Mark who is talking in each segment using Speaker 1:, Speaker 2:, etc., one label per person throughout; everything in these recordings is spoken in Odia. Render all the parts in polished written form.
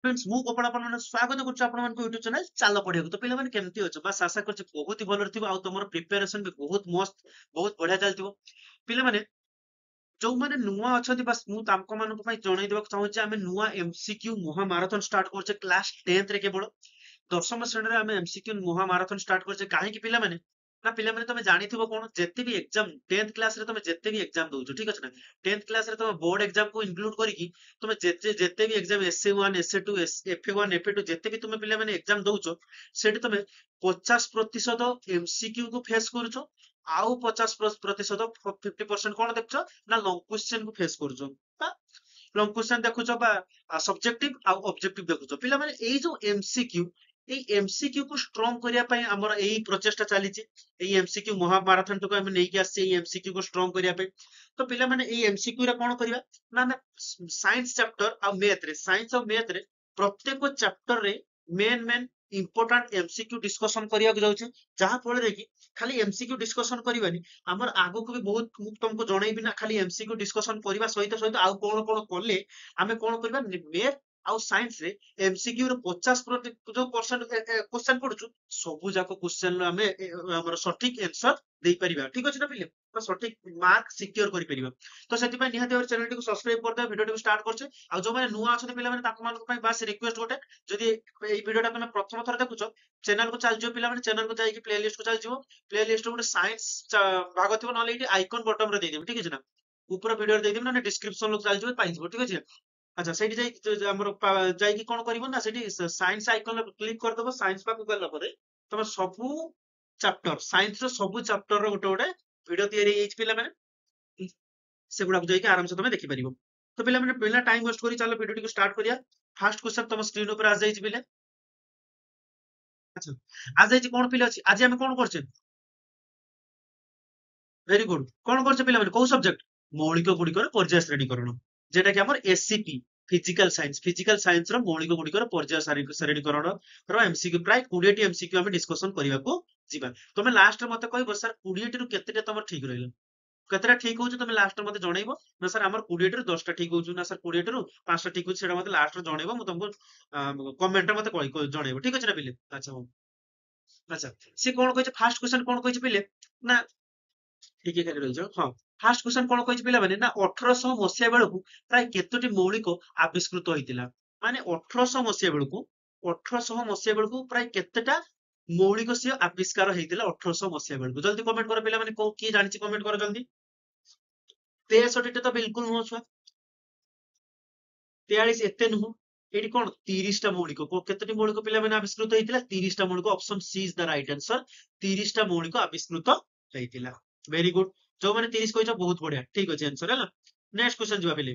Speaker 1: फ्रेंड्स मु गोपाल आपन स्वागत करुछु आपन मन यूट्यूब चैनल चाल पढ़िया तो पिला माने केमती अछि बस आशा करछि बहुत ही भलो थिबो आ तमरो प्रिपरेशन भी बहुत मस्त बहुत बढ़िया चलतिबो पिला माने जो माने नुआ अछथि बस मु तामको मानको पई जणै देबाक चाहूछि आमे नुआ एमसीक्यू महामाराथन स्टार्ट करछे क्लास 10th रे केवल दशम श्रेणी रे आमे एमसीक्यू महामाराथन स्टार्ट करछे काहे कि पिला माने ना पिला माने तमे जानिथिबो कोन जेते भी एग्जाम 10th क्लास रे तमे जेते भी एग्जाम दउछो ठीक अछि ना 10th क्लास रे तमे बोर्ड एग्जाम को इंक्लूड करिकि तुम जेते जेते भी exam SA1 SA2 FA1 FA2 जेते भी तुम पिला माने एग्जाम दउचो सेठी तुम 50% एमसीक्यू को फेस करूचो आउ 50% 50% कोन देखछो ना लॉन्ग क्वेश्चन को फेस करूचो बा लॉन्ग क्वेश्चन देखुचो बा सब्जेक्टिव आउ ऑब्जेक्टिव देखुचो पिला माने एई जो एमसीक्यू एई एमसीक्यू को स्ट्रांग करिया पई हमर एई प्रचेष्टा चलीची एई एमसीक्यू महामाराथन तो हम नेकी आसी एई एमसीक्यू को स्ट्रांग करिया पई तो पिला माने एई एमसीक्यू रे कोन करिया ना ना साइंस चैप्टर आ मैथ रे साइंस और मैथ रे प्रत्येक चैप्टर रे main main important MCQ discussion करिया जाउछे जहां फल रे कि खाली एमसीक्यू डिस्कशन करबानी हमर आगो को भी बहुत मु तुमको जणैबी ना खाली एमसीक्यू डिस्कशन करबा सहित सहित आउ कोन कोन करले आमे कोन करबा मैथ आउ साइंस रे एमसीक्यू रो 50% जो परसेंट क्वेश्चन पढुछु सब जाको क्वेश्चन आमे हमर सटीक आंसर देई परिबा ठीक अछि ना पिले तो सटीक मार्क सिक्योर करि परिबा तो सेति पय निहाती और चैनल को सब्सक्राइब कर दे वीडियो को स्टार्ट करछे आ जो माने नुआ अछते पिला माने ताको मानको पय बस रिक्वेस्ट गोटे जदि एई वीडियोटा तमे प्रथम थर देखुछो चैनल को चल जियो पिला माने चैनल को जाई कि प्लेलिस्ट को चल जियो प्लेलिस्ट रो साइंस भाग थिबो नले एटी आइकन बटन रे दे देबो ठीक अछि ना ऊपर वीडियो रे दे देबो ना डिस्क्रिप्शन लोग चल जियो पाइ जिवो ठीक अछि अच्छा सेठी जाई हमर जाई कि कोन करिवो ना सेठी साइंस आइकन क्लिक कर देबो साइंस पाकु गला परे तमे सबु चैप्टर साइंस रो सबु चैप्टर रो गोटे गोटे वीडियो तयारी एच पिला माने सेगुड़ा जाई आराम से तुम देखि परिबो तो पिला माने बिना टाइम वेस्ट करी चलो वीडियो को स्टार्ट करिया फर्स्ट क्वेश्चन तुम स्क्रीन ऊपर आ जाई छि पिले अच्छा आ जाई छि कोन पिले अछि आज हम कोन करछे वेरी गुड कोन करछे पिला माने को सब्जेक्ट मौलिक गुडिकर पर्याय श्रेणीकरण जेटा कि हमर एससीपी फिजिकल साइंस रो मौलिक गुडिकर पर्याय श्रेणीकरण रो एमसीक्यू प्राय 20 टी एमसीक्यू हम डिस्कशन करिया को जिबा तुम लास्ट रे मते कहबो सर 20 टी रु केतेटा तुम ठीक रहइलो केतेटा ठीक होउछ तुम लास्ट मते जणैबो ना सर हमर 20 टी 10 टा ठीक होउछ ना सर 20 टी 5 टा ठीक होउछ सेटा मते लास्ट रे जणैबो म तुमको कमेंट रे मते कहि जणैबो ठीक अछि ना पिले अच्छा हो अच्छा से कोन कहै छै फर्स्ट क्वेश्चन कोन कहै छै पिले ना ठीक है खाली रहिजो हां फर्स्ट क्वेश्चन कोन कहै छै पिला माने ना 1800 मसिया बेलकु प्राय केतोटी मौलिक आविष्कृत होइतिला माने 1800 मसिया बेलकु 1800 मसिया बेलकु प्राय केतेटा मौलिक से आविष्कार ହେଇଥିଲା 1800 मसिया बेलकु जल्दी कमेंट करो पिला माने को की जानि कमेंट करो जल्दी 63 टा तो बिल्कुल नुह छुआ 43 एते नुह एटी कोन 30 टा मौलिक को केतटी मौलिक पिला माने आविष्कृत ହେଇଥିଲା 30 टा मौलिक option C is the right answer 30 टा मौलिक आविष्कृत ହେଇଥିଲା वेरी गुड जो माने 30 कहइछ बहुत बढ़िया ठीक अछि आंसर हैला नेक्स्ट क्वेश्चन जवा पिले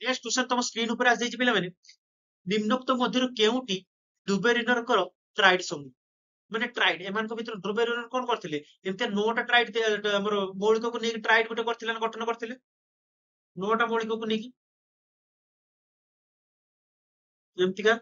Speaker 1: नेक्स्ट क्वेश्चन तुम स्क्रीन ऊपर आ जाई पिला माने निम्नोक्त मध्यरु केउटी डुबेरिनर कर ट्राइड समूह माने ट्राइड एमान को भीतर डुबेरिनर कोन करथिले एमते नोटा ट्राइड हमर मौलिक को नेक ट्राइड गोटे करथिले ना गठन करथिले नोटा मौलिक को नेकी एमतिका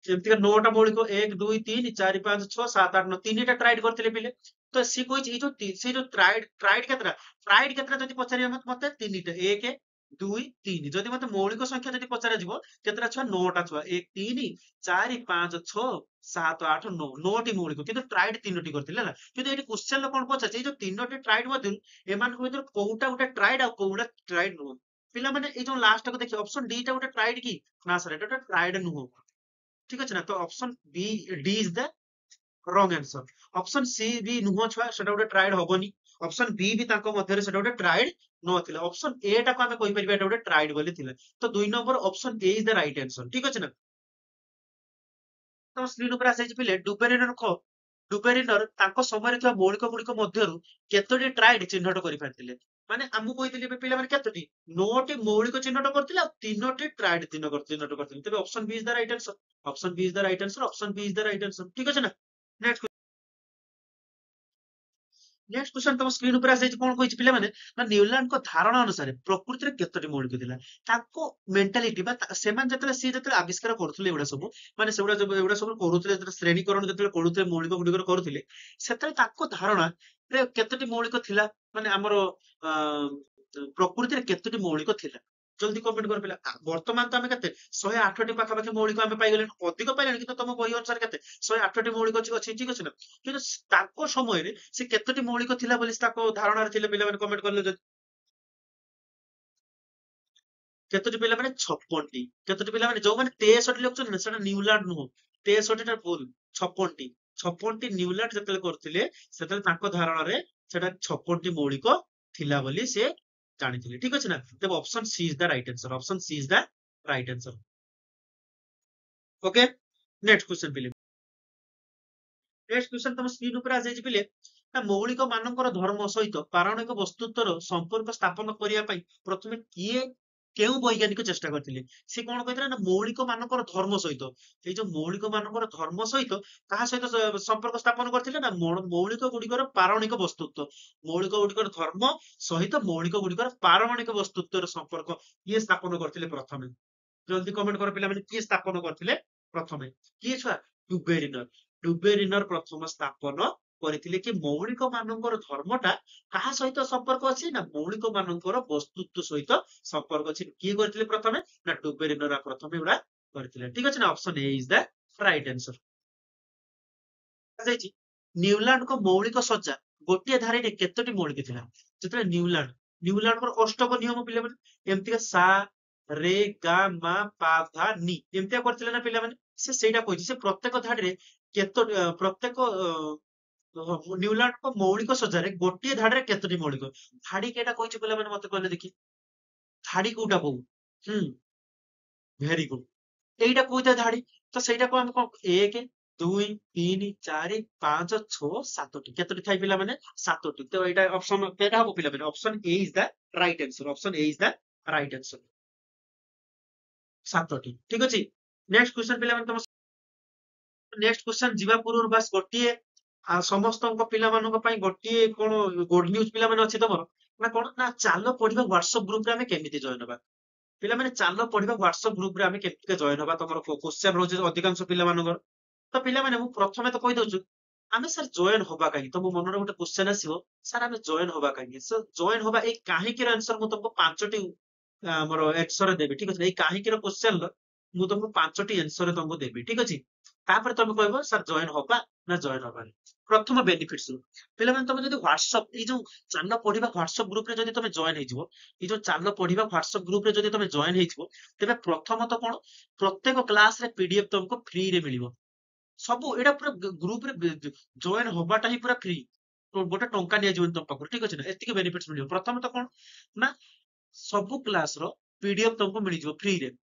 Speaker 1: ଯେମିତିକା 9ଟା ମୌଳିକ 1 2 3 4 5 6 7 8 9 ତିନିଟା ଟ୍ରାଇଡ୍ କରିଥିଲେ ପିଲେ ତ ସିଏ କହିଛି ଏଇ ଯୋଉ ସେଇ ଯୋଉ ଟ୍ରାଇଡ୍ କେତେଟା ଯଦି ପଚାରିବେ ମତେ ତିନିଟା 1 2 3 ଯଦି ମତେ ମୌଳିକ ସଂଖ୍ୟା ଯଦି ପଚରାଯିବ କେତେଟା ଛୁଆ 9ଟା ଛୁଆ 1 3 4 5 6 7 8 9 9ଟି ମୌଳିକ କିନ୍ତୁ ଟ୍ରାଇଡ୍ ତିନୋଟି କରିଥିଲେ ହେଲା କିନ୍ତୁ ଏଠି କ୍ୱେଶ୍ଚନ ରେ କଣ ପଚାରିଛି ଏଇ ଯୋଉ ତିନୋଟି ଟ୍ରାଇଡ୍ ମଧ୍ୟରୁ ଏମାନଙ୍କ ଭିତରୁ କୋଉଟା ଗୋଟେ ଟ୍ରାଇଡ୍ ଆଉ କୋଉଟା ଟ୍ରାଇଡ୍ ନୁହଁ ପିଲାମାନେ ଏଇ ଯୋଉ ଲାଷ୍ଟ ଟାକୁ ଦେଖିବେ ଅପସନ ଡି ଟା ଗୋଟେ ଟ୍ରାଇଡ୍ କି ନା ସାର୍ ଏଟା ଗୋଟେ ଟ୍ରାଇଡ୍ ନୁହଁ ঠিক আছে না তো option B D is the wrong answer option C B নুহ ছুଆ সেটা গোটে ট্রাଏଡ୍ হবনি অপশন বি ବି ତାଙ୍କ ମଧ୍ୟରେ ସେଟା ଗୋଟେ ଟ୍ରାଏଡ୍ ନଥିଲା ଅପସନ ଏ ଟାକୁ ଆମେ କହିପାରିବା ଏଟା ଗୋଟେ ଟ୍ରାଏଡ୍ ବୋଲି ଥିଲା ତ 2 number option A is the right answer ଠିକ ଅଛି ନା ତ ସ୍କ୍ରିନ୍ ଉପରେ ଆସିଯାଇଛି ପିଲେ ଡୁବେରିନର ତାଙ୍କ ସମୟରେ ଥିବା ମୌଳିକ ଗୁଡିକ ମଧ୍ୟରୁ କେତୋଟି ଟ୍ରାଏଡ୍ ଚିହ୍ନଟ କରିପାରିଥିଲେ ମାନେ ଆମକୁ କହିଥିଲେ ଏବେ ପିଲାମାନେ କେତୋଟି 9ଟି ମୌଳିକ ଚିହ୍ନଟ କରିଥିଲେ ଆଉ 3ଟି ଟ୍ରାଏଡ୍ ଚିହ୍ନଟ କରିଥିଲେ ତେବେ option B is the right answer option B is the right answer option B is the right answer ঠিক আছে না नेक्स्ट क्वेश्चन तुम स्क्रीन ऊपर आसी कोन कहिछि पिले माने ना न्यूलैंड को धारणा अनुसार प्रकृति रे केतोटी मौलिक थिला ताको मेंटालिटी बा सेमान जतले सी जतले आविष्कार करथुले एवडा सब माने सेवडा जब एवडा सब करूथुले जतले श्रेणीकरण जतले करूथुले मौलिक गुडिकर करूथुले सेतले ताको धारणा रे केतोटी मौलिक थिला माने हमरो ପ୍ରକୃତିରେ କେତୋଟି ମୌଳିକ ଥିଲା? ଜଲ୍ଦି କମେଣ୍ଟ କର ପିଲା। ବର୍ତ୍ତମାନ ତ ଆମେ କେତେ 108ଟି ପାଖାପାଖି ମୌଳିକ ଆମେ ପାଇଗଲେଣି, ଅଧିକ ପାଇଲେଣି, କିନ୍ତୁ ତମ ବହି ଅନୁସାରେ କେତେ 108ଟି ମୌଳିକ ଅଛି, ଠିକ ଅଛି ନା? କିନ୍ତୁ ତାଙ୍କ ସମୟରେ ସେ କେତୋଟି ମୌଳିକ ଥିଲା ବୋଲି ତାଙ୍କ ଧାରଣାରେ ଥିଲେ ପିଲାମାନେ କମେଣ୍ଟ କଲେ ଯଦି। କେତୋଟି ପିଲାମାନେ 56ଟି। କେତୋଟି ପିଲାମାନେ ଯୋଉମାନେ 63 ଲେଖୁଛନ୍ତି ନା, ସେଟା ନ୍ୟୁଲାଣ୍ଡ ନୁହଁ, 63ଟା ଭୁଲ, 56ଟି। 56ଟି ନ୍ୟୁଲାଣ୍ଡ ଯେତେବେଳେ କରୁଥିଲେ ସେତେବେଳେ ତାଙ୍କ ଧାରଣାରେ ସେଟା 56ଟି ମୌଳିକ ଥିଲା ବୋଲି ସେ ଜାଣିଥିଲେ, ଠିକ ଅଛି ନା? ତେବେ option C is the right answer, option C is the right answer. Okay, next question ପିଲେ। ନେକ୍ସଟ क्वेश्चन ତମ ସ୍କ୍ରିନ ଉପରେ ଆସିଯାଇଛି ପିଲେ। ନା ମୌଳିକ ମାନଙ୍କର ଧର୍ମ ସହିତ ପାରମାଣିକ ବସ୍ତୁତ୍ୱର ସମ୍ପର୍କ ସ୍ଥାପନ କରିବା ପାଇଁ ପ୍ରଥମେ କିଏ କେଉଁ ବୈଜ୍ଞାନିକ ଚେଷ୍ଟା କରିଥିଲେ? ସେ କଣ କହିଥିଲେ ନା ମୌଳିକ ମାନଙ୍କର ଧର୍ମ ସହିତ, ଏଇ ଯୋଉ ମୌଳିକ ମାନଙ୍କର ଧର୍ମ ସହିତ କାହା ସହିତ ସମ୍ପର୍କ ସ୍ଥାପନ କରିଥିଲେ ନା ମୌଳିକ ଗୁଡିକର ପାରମାଣିକ ବସ୍ତୁତ୍ୱ, ମୌଳିକ ଗୁଡିକର ଧର୍ମ ସହିତ ମୌଳିକ ଗୁଡିକର ପାରମାଣିକ ବସ୍ତୁତ୍ୱର ସମ୍ପର୍କ କିଏ ସ୍ଥାପନ କରିଥିଲେ ପ୍ରଥମେ? ଜଲ୍ଦି କମେଣ୍ଟ କର ପିଲାମାନେ, କିଏ ସ୍ଥାପନ କରିଥିଲେ ପ୍ରଥମେ? କିଏ ଛୁଆ? ଡୁବେରିନର। ଡୁବେରିନର ପ୍ରଥମ ସ୍ଥାପନ କରିଥିଲେ କି ମୌଳିକ ମାନଙ୍କର ଧର୍ମଟା କାହା ସହିତ ସମ୍ପର୍କ ଅଛି ନା ମୌଳିକ ମାନଙ୍କର ବସ୍ତୁତ୍ୱ ସହିତ ସମ୍ପର୍କ ଅଛି। କିଏ କରିଥିଲେ ପ୍ରଥମେ? ନା ଡୁବେରିନର ପ୍ରଥମେ ଏଗୁଡା କରିଥିଲେ, ଠିକ ଅଛି ନା? Option A is the right answer. ଯାଇଛି ନ୍ୟୁଲାଣ୍ଡଙ୍କ ମୌଳିକ ସଜ୍ଜା ଗୋଟିଏ ଧାରୀରେ କେତୋଟି ମୌଳିକ ଥିଲା? ଯେତେବେଳେ ନ୍ୟୁଲାଣ୍ଡଙ୍କର ଅଷ୍ଟକ ନିୟମ ପିଲାମାନେ ଏମିତିକା ସା ରେ ଗା ମା ପା ଧା ନି ଏମିତିଆ କରିଥିଲେ ନା ପିଲାମାନେ? ସେ ସେଇଟା କହିଛି, ସେ ପ୍ରତ୍ୟେକ ଧାଡିରେ କେତୋଟି ପ୍ରତ୍ୟେକ ନ୍ୟୁଲାଣ୍ଡଙ୍କ ମୌଳିକ ସଜ୍ଜାରେ ଗୋଟିଏ ଧାଡିରେ କେତୋଟି ମୌଳିକ? ଧାଡି କେଟା କହିଛି ପିଲାମାନେ ମତେ କହିଲେ ଦେଖି, ଧାଡି କୋଉଟା କହୁ? ହୁଁ, ଭେରି ଗୁଡ। এইটা কোইটা ধাଡି? ତ ସେଇଟାକୁ ଆମେ କଣ 1 2 3 4 5 6 7ଟି କେତୋଟି ଥାଏ ପିଲାମାନେ? 7ଟି। ତ ଏଇଟା ଅପସନ କେଟା ହବ ପିଲାମାନେ? Option A is the right answer, option A is the right answer, 7ଟି, ଠିକ ଅଛି। ନେକ୍ସଟ क्वेश्चन ପିଲାମାନେ ତମ ନେକ୍ସଟ क्वेश्चन ଯିବା ପୂର୍ବରୁ ବାସ୍ ଗୋଟିଏ ସମସ୍ତଙ୍କ ପିଲାମାନଙ୍କ ପାଇଁ ଗୋଟିଏ କଣ ଗୁଡ ନ୍ୟୁଜ ପିଲାମାନେ ଅଛି ତମର ନା କଣ? ନା ଚାଲ ପଢିବା ହ୍ୱାଟ୍ସଆପ ଗ୍ରୁପରେ ଆମେ କେମିତି ଜଏନ ହବା? ପିଲାମାନେ ଚାଲ ପଢିବା ହ୍ୱାଟ୍ସଆପ ଗ୍ରୁପରେ ଆମେ କେମିତି ଜଏନ ହବା? ତମର କ୍ୱେଶ୍ଚନ ରହୁଛି ଅଧିକାଂଶ ପିଲାମାନଙ୍କର। ତ ପିଲାମାନେ ମୁଁ ପ୍ରଥମେ ତ କହିଦଉଛୁ, ଆମେ ସାର୍ ଜଏନ ହବା କାହିଁକି? ତମ ମନରେ ଗୋଟେ କ୍ୱେଶ୍ଚନ ଆସିବ, ସାର୍ ଆମେ ଜଏନ ହବା କାହିଁକି? ଜଏନ ହବା ଏଇ କାହିଁକିର ଆନ୍ସର ମୁଁ ତମକୁ 5ଟି ଆମର ଆନ୍ସର ଦେବି, ଠିକ ଅଛି? ଏଇ କାହିଁକିର କ୍ୱେଶ୍ଚନର ମୁଁ ତମକୁ 5ଟି ଆନ୍ସର ତମକୁ ଦେବି, ଠିକ ଅଛି? ତାପରେ ତମେ କହିବ ସାର୍ ଜଏନ ହବା ନା ଜଏନ ହବାନି। ପ୍ରଥମ ବେନିଫିଟ୍ସ ପିଲାମାନେ, ତମେ ଯଦି ହ୍ୱାଟ୍ସଆପ ଏଇ ଯୋଉ ଚାଲ ପଢିବା ହ୍ୱାଟ୍ସଆପ ଗ୍ରୁପରେ ଯଦି ତମେ ଜଏନ ହେଇଯିବ, ଏଇ ଯୋଉ ଚାଲ ପଢିବା ହ୍ୱାଟ୍ସଆପ ଗ୍ରୁପରେ ଯଦି ତମେ ଜଏନ ହେଇଯିବ, ତେବେ ପ୍ରଥମତଃ କଣ ପ୍ରତ୍ୟେକ କ୍ଲାସରେ ପିଡିଏଫ ତମକୁ ଫ୍ରିରେ ମିଳିବ। ସବୁ ଏଇଟା ପୁରା ଗ୍ରୁପରେ ଜଏନ ହବାଟା ହିଁ ପୁରା ଫ୍ରି, ଗୋଟେ ଟଙ୍କା ନିଆଯିବନି ତମ ପାଖରୁ, ଠିକ ଅଛି ନା? ଏତିକି ବେନିଫିଟ୍ସ ମିଳିବ। ପ୍ରଥମତଃ କଣ ନା ସବୁ କ୍ଲାସର ପିଡିଏଫ ତମକୁ ମିଳିଯିବ ଫ୍ରିରେ।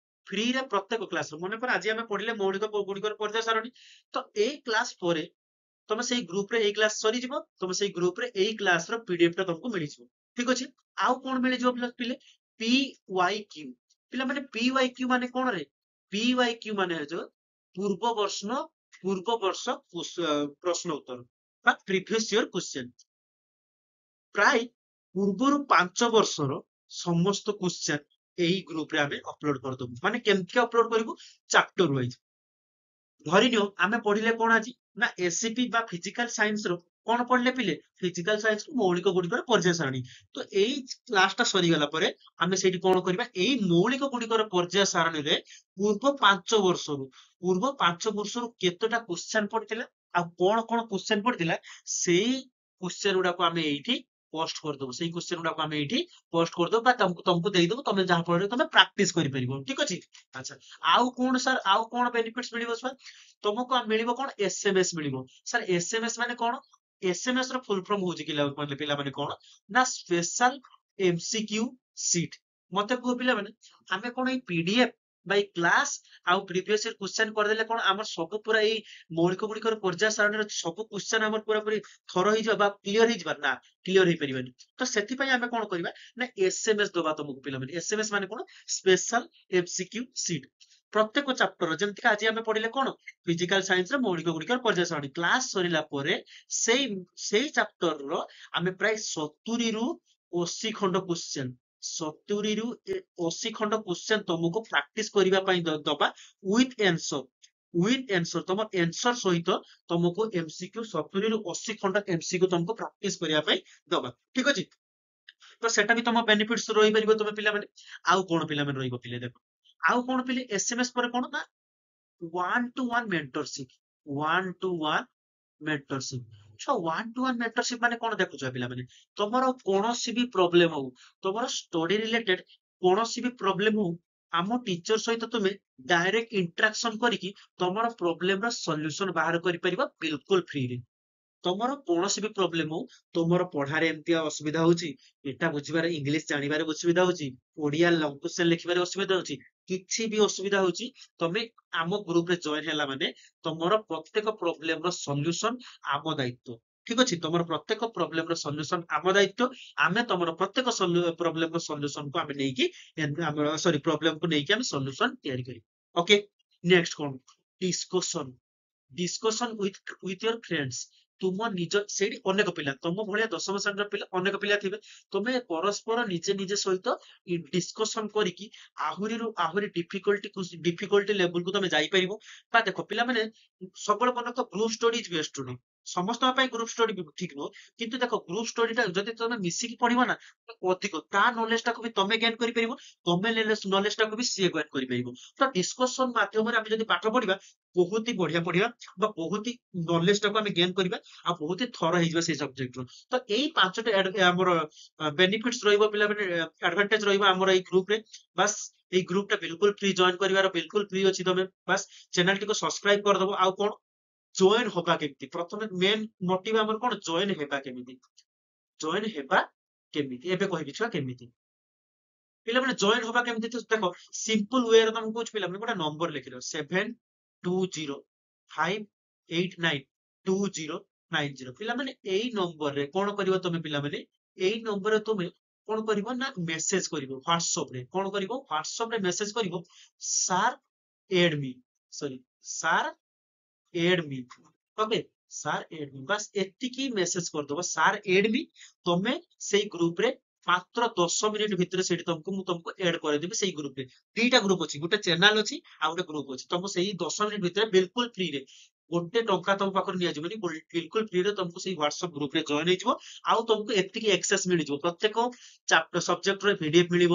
Speaker 1: ଫ୍ରିରେ ପ୍ରତ୍ୟେକ କ୍ଲାସର, ମନେକର ଆଜି ଆମେ ପଢିଲେ ମୌଳିକ ଗୁଡିକର ପର୍ଯ୍ୟାୟ ସାରଣୀ, ତ ଏଇ କ୍ଲାସ ପରେ ତମେ ସେଇ ଗ୍ରୁପରେ ଏଇ କ୍ଲାସ ସରିଯିବ, ତମେ ସେଇ ଗ୍ରୁପରେ ଏଇ କ୍ଲାସର ପିଡିଏଫ ଟା ତମକୁ ମିଳିଯିବ, ଠିକ ଅଛି। ଆଉ କଣ ମିଳିଯିବ ପିଲେ? P Y Q. ପିଲାମାନେ ପି ୱାଇ କ୍ୟୁ ମାନେ କଣ ରେ? ପି ୱାଇ କ୍ୟୁ ମାନେ ହଉଛି ପୂର୍ବ ବର୍ଷ ପ୍ରଶ୍ନ ଉତ୍ତର ବା ପ୍ରିଭିୟସ ଇୟର କ୍ୱେଶ୍ଚନ। ପ୍ରାୟ ପୂର୍ବରୁ 5 ବର୍ଷର ସମସ୍ତ କ୍ୱେଶ୍ଚନ ଏଇ ଗ୍ରୁପରେ ଆମେ ଅପଲୋଡ କରିଦବୁ। ମାନେ କେମିତି ଅପଲୋଡ କରିବୁ? Chapter wise. ଧରିନିଅ ଆମେ ପଢିଲେ କଣ ଆଜି ନା ଏସିପି ବା ଫିଜିକାଲ ସାଇନ୍ସ ର କଣ ପଢିଲେ ପିଲେ? ଫିଜିକାଲ ସାଇନ୍ସ ମୌଳିକ ଗୁଡିକର ପର୍ଯ୍ୟାୟ ସାରଣୀ। ତ ଏଇ କ୍ଲାସଟା ସରିଗଲା ପରେ ଆମେ ସେଇଠି କଣ କରିବା? ଏଇ ମୌଳିକ ଗୁଡିକର ପର୍ଯ୍ୟାୟ ସାରଣୀରେ ପୂର୍ବ 5 ବର୍ଷରୁ କେତେଟା କ୍ୱେଶ୍ଚନ ପଡିଥିଲା ଆଉ କଣ କଣ କ୍ୱେଶ୍ଚନ ପଡିଥିଲା, ସେଇ କ୍ୱେଶ୍ଚନ ଗୁଡାକୁ ଆମେ ଏଇଠି ପୋଷ୍ଟ କରିଦବୁ। ସେଇ କ୍ୱେଶ୍ଚନ ଗୁଡାକୁ ଆମେ ଏଇଠି ପୋଷ୍ଟ କରିଦବୁ ବା ତମକୁ ଦେଇଦବୁ, ତମେ ଯାହା ଫଳରେ ତମେ ପ୍ରାକ୍ଟିସ କରିପାରିବ, ଠିକ ଅଛି। ଆଚ୍ଛା, ଆଉ କଣ ସାର୍, ଆଉ କଣ ବେନିଫିଟ୍ସ ମିଳିବ ସାର୍? ତମକୁ ମିଳିବ କଣ? ଏସଏମଏସ୍ ମିଳିବ। ସାର୍ ଏସଏମଏସ୍ ମାନେ କଣ? ଏସଏମଏସ୍ ର ଫୁଲ ଫର୍ମ ହଉଛି ପିଲାମାନେ କଣ ନା ସ୍ପେଶାଲ ଏମସିକ୍ୟୁ ସିଟ୍। ମତେ କୁହ ପିଲାମାନେ, ଆମେ କଣ ଏଇ ପିଡିଏଫ বা এই କ୍ଲାସ ଆଉ ପ୍ରିଭିୟସ ଇୟର କ୍ୱେଶ୍ଚନ କରିଦେଲେ କଣ ଆମର ସବୁ ପୁରା ଏଇ ମୌଳିକ ଗୁଡିକର ପର୍ଯ୍ୟାୟ ସାରଣୀର ସବୁ କ୍ୱେଶ୍ଚନ ଆମର ପୁରାପୁରି ଥର ହେଇଯିବା ବା କ୍ଲିୟର ହେଇଯିବା? ନା, କ୍ଲିୟର ହେଇପାରିବାନି। ତ ସେଥିପାଇଁ ଆମେ କଣ କରିବା ନା ଏସଏମଏସ୍ ଦବା ତମକୁ ପିଲାମାନେ। ଏସଏମଏସ୍ ମାନେ କଣ? Special MCQ seat. ପ୍ରତ୍ୟେକ ଚାପ୍ଟର ଯେମିତି ଆଜି ଆମେ ପଢିଲେ କଣ ଫିଜିକାଲ ସାଇନ୍ସ ର ମୌଳିକ ଗୁଡିକର ପର୍ଯ୍ୟାୟ ସାରଣୀ, କ୍ଲାସ ସରିଲା ପରେ ସେଇ ଚାପ୍ଟରର ଆମେ ପ୍ରାୟ 70ରୁ 80 ଖଣ୍ଡ କ୍ୱେଶ୍ଚନ 70ରୁ 80 ଖଣ୍ଡ କ୍ୱେଶ୍ଚନ ତମକୁ ପ୍ରାକ୍ଟିସ କରିବା ପାଇଁ ଦବା ୱିଥ ଆନ୍ସର ତମ ଆନ୍ସର ସହିତ ତମକୁ ଏମସିକ୍ୟୁ 70ରୁ 80 ଖଣ୍ଡ ଏମସିକ୍ୟୁ ତମକୁ ପ୍ରାକ୍ଟିସ କରିବା ପାଇଁ ଦବା, ଠିକ ଅଛି। ତ ସେଟା ବି ତମ ବେନିଫିट्स ରହିପାରିବ ତମେ ପିଲାମାନେ। ଆଉ କଣ ପିଲାମାନେ ରହିବ ପିଲେ ଦେଖ, ଆଉ କଣ ପିଲେ ଏସଏମଏସ୍ ପରେ କଣ ନା one to one mentorship, one to one mentorship. So one to one mentorship ମାନେ କଣ ଦେଖୁଛ ପିଲାମାନେ, ତମର କୌଣସି ବି ପ୍ରୋବ୍ଲେମ ହଉ, ତମର ଷ୍ଟଡି ରିଲେଟେଡ କୌଣସି ବି ପ୍ରୋବ୍ଲେମ ହଉ, ଆମ ଟିଚର ସହିତ ତୁମେ ଡାଇରେକ୍ଟ ଇଣ୍ଟରାକ୍ସନ କରିକି ତମର ପ୍ରୋବ୍ଲେମ ର ସଲ୍ୟୁସନ ବାହାର କରିପାରିବ ବିଲକୁଲ ଫ୍ରିରେ। ତମର କୌଣସି ବି ପ୍ରୋବ୍ଲେମ ହଉ, ତମର ପଢାରେ ଏମିତିଆ ଅସୁବିଧା ହଉଛି, ଏଟା ବୁଝିବାରେ ଇଂଲିଶ ଜାଣିବାରେ ଅସୁବିଧା ହଉଛି, ଓଡିଆ ଲଙ୍ଗ କ୍ୱେଶ୍ଚନ ଲେଖିବାରେ ଅସୁବିଧା ହଉଛି, କିଛି ବି ଅସୁବିଧା ହଉଛି, ତମେ ଆମ ଗ୍ରୁପରେ ଜଏନ ହେଲା ମାନେ ତମର ପ୍ରତ୍ୟେକ ପ୍ରୋବ୍ଲେମ ର ସଲ୍ୟୁସନ ଆମ ଦାୟିତ୍ୱ। ଠିକ ଅଛି, ତମର ପ୍ରତ୍ୟେକ ପ୍ରୋବ୍ଲେମ ର ସଲ୍ୟୁସନ ଆମ ଦାୟିତ୍ୱ। ଆମେ ତମର ପ୍ରତ୍ୟେକ ପ୍ରୋବ୍ଲେମ ର ସଲ୍ୟୁସନ କୁ ଆମେ ନେଇକି ଆମର ସରି ପ୍ରୋବ୍ଲେମ କୁ ନେଇକି ଆମେ ସଲ୍ୟୁସନ ତିଆରି କରିବୁ। ଓକେ, ନେକ୍ସଟ କଣ, discussion. Discussion with your friends. ତୁମ ନିଜ ସେଇଠି ଅନେକ ପିଲା ତମ ଭଳିଆ ଦଶମ ଶ୍ରେଣୀର ପିଲା ଅନେକ ପିଲା ଥିବେ, ତମେ ପରସ୍ପର ନିଜେ ନିଜେ ସହିତ ଡିସ୍କସନ କରିକି ଆହୁରିରୁ ଆହୁରି ଡିଫିକଲ୍ଟି ଲେବୁଲକୁ ତମେ ଯାଇପାରିବ। ବା ଦେଖ ପିଲାମାନେ ସବୁବେଳେ ମନେ ରଖ ଗ୍ରୁପ ଷ୍ଟଡି ଇଜ ବେଷ୍ଟ ନୁହେଁ, ସମସ୍ତଙ୍କ ପାଇଁ ଗ୍ରୁପ ଷ୍ଟଡି ଠିକ ନୁହଁ, କିନ୍ତୁ ଦେଖ ଗ୍ରୁପ ଷ୍ଟଡିଟା ଯଦି ତମେ ମିଶିକି ପଢିବ ନା, ଅଧିକ ତା ନଲେଜ ଟାକୁ ବି ତମେ ଗେନ୍ କରିପାରିବ, ତମେ ନଲେଜ ଟାକୁ ବି ସିଏ ଗେନ୍ କରିପାରିବ। ତ ଡିସ୍କସନ ମାଧ୍ୟମରେ ଆମେ ଯଦି ପାଠ ପଢିବା ବହୁତ ହି ବଢିଆ ପଢିବା, ବା ବହୁତ ହି ନଲେଜ ଟାକୁ ଆମେ ଗେନ୍ କରିବା, ଆଉ ବହୁତ ହି ଥର ହେଇଯିବା ସେଇ ସବଜେକ୍ଟରୁ। ତ ଏଇ ପାଞ୍ଚଟି ଆମର ବେନିଫିଟ୍ସ ରହିବ ପିଲାମାନେ, ଆଡଭାଣ୍ଟେଜ ରହିବ ଆମର ଏଇ ଗ୍ରୁପରେ। ବାସ୍ ଏଇ ଗ୍ରୁପ ଟା ବିଲକୁଲ ଫ୍ରି, ଜଏନ କରିବାର ବିଲକୁଲ ଫ୍ରି ଅଛି। ତମେ ବାସ୍ ଚ୍ୟାନେଲ ଟିକୁ ସବସ୍କ୍ରାଇବ କରିଦବ। ଆଉ କଣ, ଜଏନ ହବା କେମିତି, ପ୍ରଥମେ ମେନ୍ ମୋଟିଭ ଆମର କଣ, ଜଏନ ହେବା କେମିତି, ଜଏନ ହେବା କେମିତି ଏବେ କହିବି ଛୁଆ କେମିତି। ପିଲାମାନେ ଜଏନ ହବା କେମିତି, ତ ଦେଖ ସିମ୍ପଲ ୱେରେ ତମକୁ କହୁଛି ପିଲାମାନେ, ଗୋଟେ ନମ୍ବର ଲେଖିଦବ 7205892090। ପିଲାମାନେ ଏଇ ନମ୍ବରରେ କଣ କରିବ ତମେ ପିଲାମାନେ, ଏଇ ନମ୍ବରରେ ତମେ କଣ କରିବ ନା ମେସେଜ କରିବ ହ୍ୱାଟ୍ସଆପ ରେ। କଣ କରିବ, ହ୍ୱାଟ୍ସଆପ ରେ ମେସେଜ କରିବ ସାର୍ ଏଡ୍ ମି, ସରି ସାର୍ ଏଡ୍ ମି। ଓକେ, ସାର୍ ଏଡ୍ ମି, ବାସ୍ ଏତିକି ମେସେଜ କରିଦବ ସାର୍ ଏଡ୍ ମି। ତମେ ସେଇ ଗ୍ରୁପରେ ମାତ୍ର 10 ମିନିଟ ଭିତରେ ସେଇଠି ତମକୁ ଏଡ୍ କରେଇଦେବି ସେଇ ଗ୍ରୁପରେ। ଦିଟା ଗ୍ରୁପ ଅଛି, ଗୋଟେ ଚ୍ୟାନେଲ ଅଛି ଆଉ ଗୋଟେ ଗ୍ରୁପ ଅଛି। ତମକୁ ସେଇ 10 ମିନିଟ ଭିତରେ ବିଲକୁଲ ଫ୍ରିରେ, ଗୋଟେ ଟଙ୍କା ତମ ପାଖରୁ ନିଆଯିବନି, ବିଲକୁଲ ଫ୍ରିରେ ତମକୁ ସେଇ ହ୍ୱାଟ୍ସଆପ ଗ୍ରୁପରେ ଜଏନ ହେଇଯିବ। ଆଉ ତମକୁ ଏତିକି ଏକ୍ସେସ ମିଳିଯିବ, ପ୍ରତ୍ୟେକ ସବଜେକ୍ଟରେ ପିଡିଏଫ ମିଳିବ,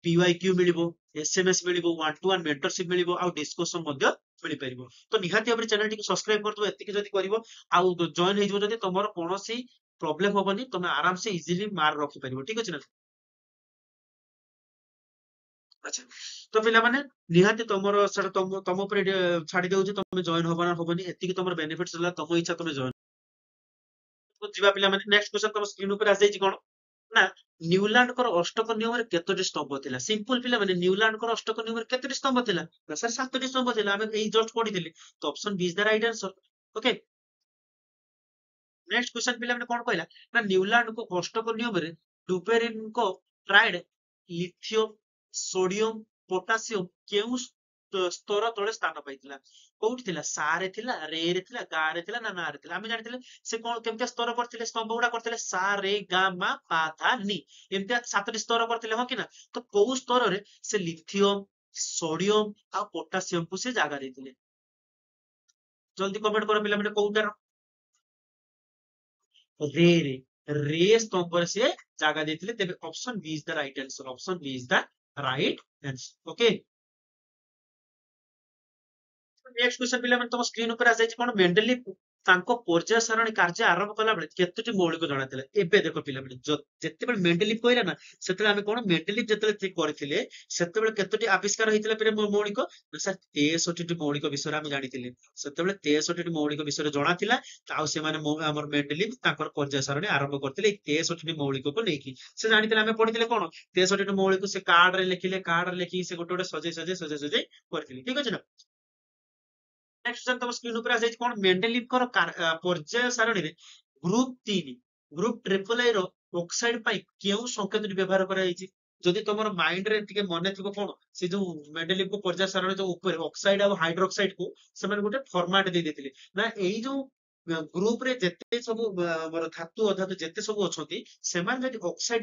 Speaker 1: ପିୱାଇକ୍ୟୁ ମିଳିବ, ଏସଏମଏସ୍ ମିଳିବ, ୱାନ୍ ଟୁ ୱାନ୍ ମେଣ୍ଟରସିପ ମିଳିବ, ଆଉ ଡିସ୍କସନ ମଧ୍ୟ ମିଳିପାରିବ। ତ ନିହାତି ଭାବରେ ଚ୍ୟାନେଲ ଟିକୁ ସବସ୍କ୍ରାଇବ କରିଦବ, ଏତିକି ଯଦି କରିବ ଆଉ ଜଏନ ହେଇଯିବ, ଯଦି ତମର କୌଣସି ପ୍ରୋବ୍ଲେମ ହବନି, ତମେ ଆରାମସେ ଇଜିଲି ମାର୍କ ରଖିପାରିବ। ଠିକ ଅଛି ନା। ଆଚ୍ଛା, ତ ପିଲାମାନେ ନିହାତି ତମର ସେଟା ତମ ଉପରେ ଛାଡି ଦଉଛି, ତମେ ଜଏନ ହବ ନା ହବନି, ଏତିକି ତମର ବେନିଫିଟ୍ସ ହେଲା, ତମ ଇଚ୍ଛା ତମେ ଜଏନ ଯିବା। ପିଲାମାନେ ନେକ୍ସଟ କ୍ୱେଶ୍ଚନ ତମ ସ୍କ୍ରିନ ଉପରେ ଆସିଯାଇଛି କଣ ନା, ନ୍ୟୁଲାଣ୍ଡଙ୍କର ଅଷ୍ଟକ ନିୟମରେ କେତୋଟି ସ୍ତମ୍ଭ ଥିଲା। ସିମ୍ପଲ ପିଲାମାନେ, ନ୍ୟୁଲାଣ୍ଡଙ୍କର ଅଷ୍ଟକ ନିୟମରେ କେତୋଟି ସ୍ତମ୍ଭ ଥିଲା, ସାର୍ 7ଟି ସ୍ତମ୍ଭ ଥିଲା, ଆମେ ଏଇ ଜଷ୍ଟ ପଢିଥିଲି। ତ option B is the right answer. Okay, next question ପିଲାମାନେ କଣ କହିଲା ନା, ନ୍ୟୁଲାଣ୍ଡଙ୍କ ଅଷ୍ଟକ ନିୟମରେ ଡୁବେରିନଙ୍କ ଟ୍ରାଏଡ ଲିଥିୟମ, ସୋଡିୟମ, ପୋଟାସିୟମ କେଉଁ ସ୍ତର ତଳେ ସ୍ଥାନ ପାଇଥିଲା। କୋଉଠି ଥିଲା, ସାରେ ଥିଲା, ରେ ରେ ଥିଲା, ଗା ରେ ଥିଲା, ନା ରେ ଥିଲା। ଆମେ ଜାଣିଥିଲେ ସେ କଣ କେମିତିଆ ସ୍ତର କରିଥିଲେ, ସ୍ତମ୍ଭ ଗୁଡା କରିଥିଲେ ସା ରେ ଗା ମା ପା ଧା ନି, ଏମିତିଆ 7ଟି ସ୍ତର କରିଥିଲେ, ହଁ କି ନା। ତ କୋଉ ସ୍ତରରେ ସେ ଲିଥିୟମ, ସୋଡିୟମ ଆଉ ପୋଟାସିୟମକୁ ସେ ଜାଗା ଦେଇଥିଲେ, ଜଲ୍ଦି କମେଣ୍ଟ କର ପିଲାମାନେ କୋଉଟାର। ରେ ରେ, ରେ ସ୍ତମ୍ଭରେ ସିଏ ଜାଗା ଦେଇଥିଲେ। ତେବେ option B is the right answer, option B is the right answer. Okay, next question ପିଲାମାନେ ତମ ସ୍କ୍ରିନ ଉପରେ ଆସିଯାଇଛି କଣ, ମେଣ୍ଡେଲିଫ ତାଙ୍କ ପର୍ଯ୍ୟାୟ ସାରଣୀ କାର୍ଯ୍ୟ ଆରମ୍ଭ କଲା ବେଳେ କେତୋଟି ମୌଳିକ ଜଣା ଥିଲା। ଏବେ ଦେଖ ପିଲାମାନେ, ଯେତେବେଳେ ମେଣ୍ଡେଲିଫ କହିଲା ନା, ସେତେବେଳେ ଆମେ କଣ, ମେଣ୍ଡେଲିଫ ଯେତେବେଳେ କରିଥିଲେ ସେତେବେଳେ କେତୋଟି ଆବିଷ୍କାର ହେଇଥିଲା ପିଲା ମୌଳିକ, ସାର୍ 63ଟି ମୌଳିକ ବିଷୟରେ ଆମେ ଜାଣିଥିଲେ। ସେତେବେଳେ 63ଟି ମୌଳିକ ବିଷୟରେ ଜଣା ଥିଲା। ଆଉ ସେମାନେ ଆମର ମେଣ୍ଡେଲିଫ ତାଙ୍କର ପର୍ଯ୍ୟାୟ ସାରଣୀ ଆରମ୍ଭ କରିଥିଲେ ଏଇ 63ଟି ମୌଳିକକୁ ନେଇକି। ସେ ଜାଣିଥିଲେ, ଆମେ ପଢିଥିଲେ କଣ, 63ଟି ମୌଳିକ ସେ କାର୍ଡରେ ଲେଖିଲେ, କାର୍ଡରେ ଲେଖିକି ସେ ଗୋଟେ ଗୋଟେ ସଜେଇ କରିଥିଲେ। ଠିକ ଅଛି ନା। ନେକ୍ସଟ ତମ ସ୍କ୍ରିନ ଉପରେ ଆସିଯାଇଛି କଣ, ମେଣ୍ଡେଲିଫଙ୍କର ପର୍ଯ୍ୟାୟ ସାରଣୀରେ ଗ୍ରୁପ 3, ଗ୍ରୁପ ଟ୍ରିପଲ ଆଇ ର ଅକ୍ସାଇଡ ପାଇଁ କେଉଁ ସଂକେତଟି ବ୍ୟବହାର କରାଯାଇଛି। ଯଦି ତମର ମାଇଣ୍ଡ ରେ ଟିକେ ମନେ ଥିବ କଣ, ସେ ଯୋଉ ମେଣ୍ଡେଲିଫଙ୍କ ପର୍ଯ୍ୟାୟ ସାରଣୀ ଯୋଉ ଉପରେ ଅକ୍ସାଇଡ ଆଉ ହାଇଡ୍ରୋକ୍ସାଇଡ କୁ ସେମାନେ ଗୋଟେ ଫର୍ମାଟ ଦେଇ ଦେଇଥିଲେ ନା, ଏଇ ଯୋଉ ଗ୍ରୁପ ରେ ଯେତେ ସବୁ ଆମର ଧାତୁ ଅଧାତୁ ଯେତେ ସବୁ ଅଛନ୍ତି, ସେମାନେ ଯଦି ଅକ୍ସାଇଡ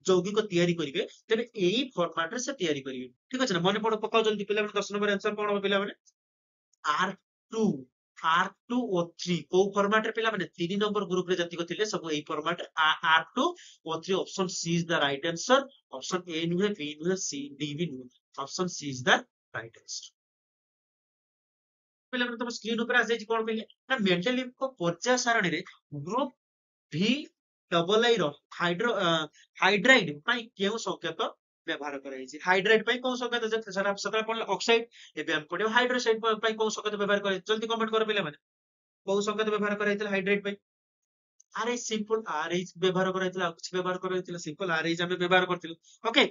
Speaker 1: ଯୌଗିକ ତିଆରି କରିବେ, ତେବେ ଏଇ ଫର୍ମାଟ ରେ ସେ ତିଆରି କରିବେ। ଠିକ ଅଛି ନା, ମନେ ପକାଅ ଜଲ୍ଦି ପିଲାମାନେ, 10 ନମ୍ବର ଆନ୍ସର କଣ ହବ ପିଲାମାନେ, R2, R2O3 କୋଉ ଫର୍ମାଟ ରେ ପିଲାମାନେ 3 ନମ୍ବର ଗ୍ରୁପ ରେ ଯେତିକ ଥିଲେ ସବୁ ଏଇ format R2O3 option C is the right answer option A ନୁହେଁ ବି ନୁହେଁ ସି ଡି ବି ନୁହେଁ option C is the right answer ପିଲାମାନେ ତମ ସ୍କ୍ରିନ ଉପରେ ଆସିଯାଇଛି କଣ କହିଲେ ନା ମେଣ୍ଡେଲିଭଙ୍କ ପର୍ଯ୍ୟାୟ ସାରଣୀରେ ଗ୍ରୁପ ଭି ଡବଲ ଆଇ ର ହାଇଡ୍ରାଇଡ ପାଇଁ କେଉଁ ସଂକେତ ବ୍ୟବହାର କରାଯାଇଛି ହାଇଡ୍ରାଇଡ ପାଇଁ କୋଉ ସଂକେତ ସେଟା ପଡିଲା ଅକ୍ସାଇଡ ଏବେ ଆମେ ପଢିବା ହାଇଡ୍ରୋକ୍ସାଇଡ ପାଇଁ କୋଉ ସଂକେତ ବ୍ୟବହାର କରାଯାଇଛି ଜଲ୍ଦି କମେଣ୍ଟ କର ପିଲାମାନେ କୋଉ ସଂକେତ ବ୍ୟବହାର କରାଯାଇଥିଲା ହାଇଡ୍ରାଇଡ ପାଇଁ ଆରେ ସିମ୍ପଲ ଆରଏଚ ବ୍ୟବହାର କରାଯାଇଥିଲା ଆଉ କିଛି ବ୍ୟବହାର କରାଯାଇଥିଲା ସିମ୍ପଲ ଆରଏଚ ଆମେ ବ୍ୟବହାର କରିଥିଲୁ ଓକେ